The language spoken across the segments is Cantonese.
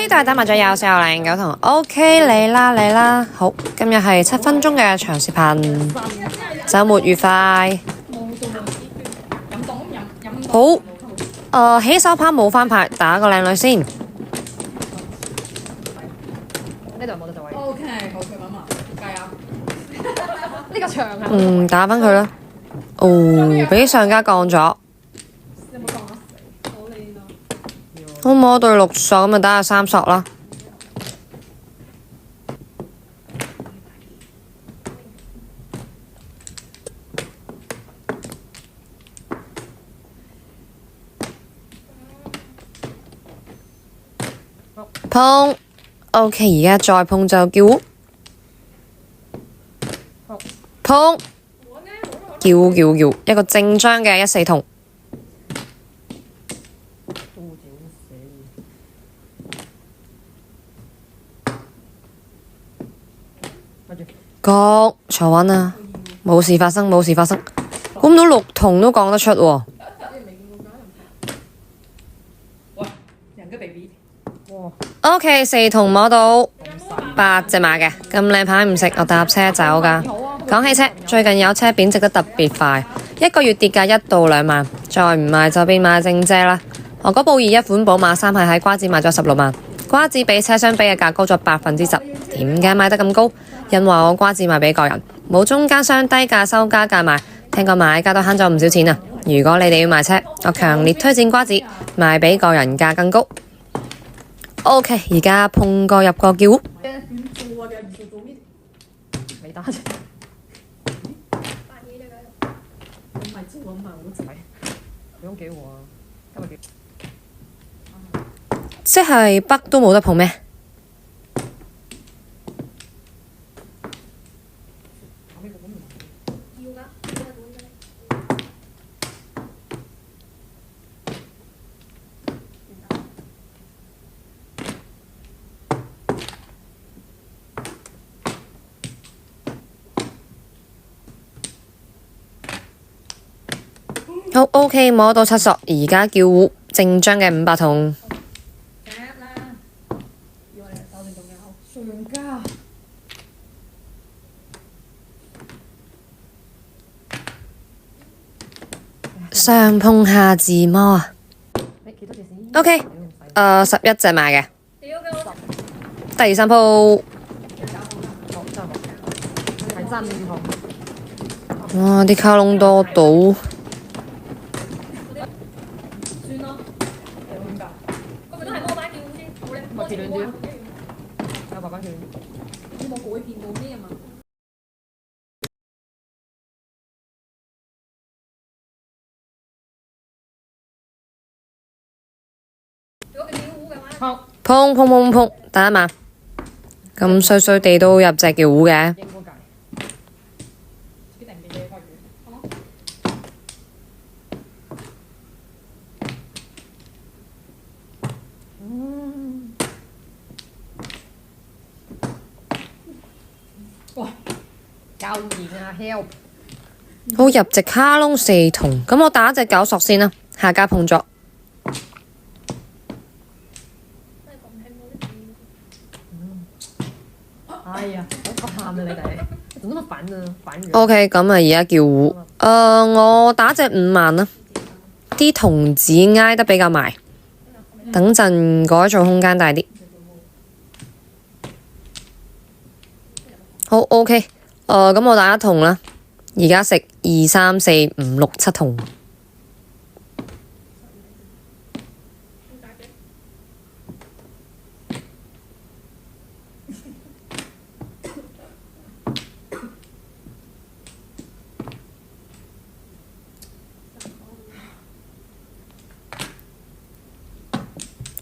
呢度係打麻雀有409同 OK 你啦，好，今日係7分鐘嘅長視頻，週末愉快。好，起手牌冇翻牌，打個靚女先。呢度冇得做位。OK， 好嘅，媽媽，加油！呢個長啊。打翻佢啦。哦，俾上家降咗。有冇降啊？好靚啊！好摸對6索咁就打下3索啦。碰 ，OK， 而家再碰就叫胡，碰，叫，一個正張嘅1-4筒，角坐穩啊，冇事發生，估唔到6筒都講得出喎。OK， 4筒摸到8隻馬嘅，咁靚牌唔食，我搭車走㗎。講起車，最近有車貶值得特別快，一個月跌價1到2萬，再唔賣就變賣正姐啦。我嗰部21款寶馬3係喺瓜子賣咗16萬，瓜子比車商比嘅價高咗10%，點解賣得咁高？因為我瓜子賣俾個人，冇中間商低價收加價賣，聽講買家都慳咗唔少錢啊！如果你哋要買車，我強烈推薦瓜子，賣俾個人價更高。OK， 而家碰過入個叫胡。未打啫。唔係做啊嘛，好仔。你講幾號啊？今日幾？即係北都冇得碰咩？好 OK， 摸到7索，而家叫胡正張嘅500筒。上碰下自摸啊。OK， 11隻馬嘅。第3鋪。哇！啲卡窿多到。碰，打一碼，咁衰衰地都入隻叫胡嘅。教練啊 ，help！ 好，入隻卡窿4筒，咁我打隻9索先啦，下家碰咗。哎呀，好喊啊你哋，做乜反啊？反咗。OK， 咁啊而家叫胡，我打隻5萬啦，啲筒子挨得比較埋，等陣改造空間大啲。好 OK，咁我打1筒啦，而家食2、3、4、5、6、7筒。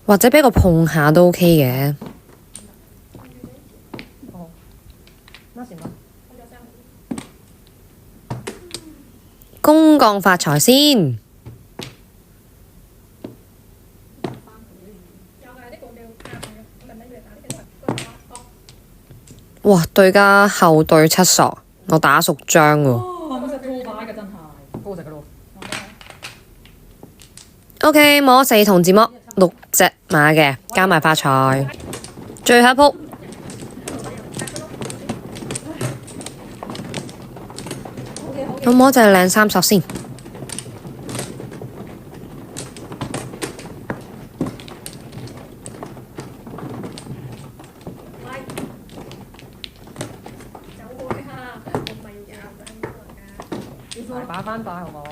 或者俾個碰下都 OK 嘅。公降發財先。哇！對家後對7索，我打熟張喎。咁隻拖牌嘅真係高隻嘅咯。OK，摸4筒自摸， 6隻馬嘅，加埋發財。最後一鋪，咁摸隻靚三索先。打翻大好冇？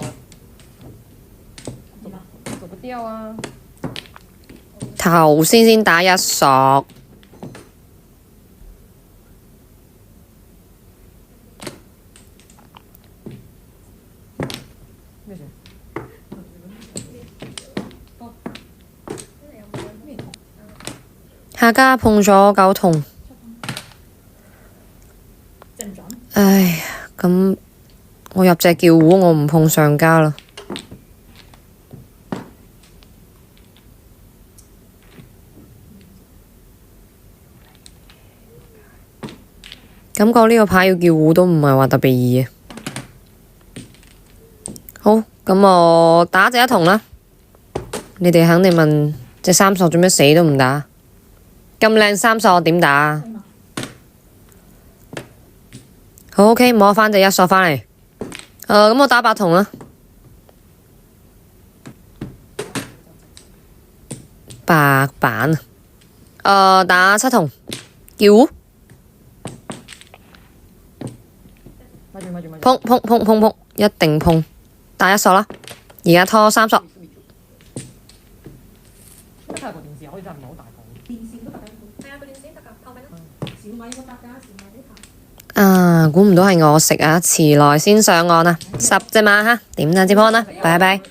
做個雕啊！頭先打一索，咩事？下家碰咗9筒，唉，咁我入隻叫糊，我唔碰上家啦。感覺呢個牌要叫糊都唔係話特別易嘅。好，咁我打隻一筒啦。你哋肯定問隻三索做咩死都唔打？咁靚三索我點打啊？好 OK，摸返隻一索返嚟。咁我打8筒啦。白板打7筒，叫糊。碰碰碰碰碰，一定碰，打一索啦。而家拖3索。睇下個電視可以真係唔係好大個。電線都得㗎，係啊，個電線得㗎，透明啦。小米都得㗎，小米呢排。估唔到係我食啊！遲來先上岸啊！10隻馬哈，點讚接波啦，拜拜。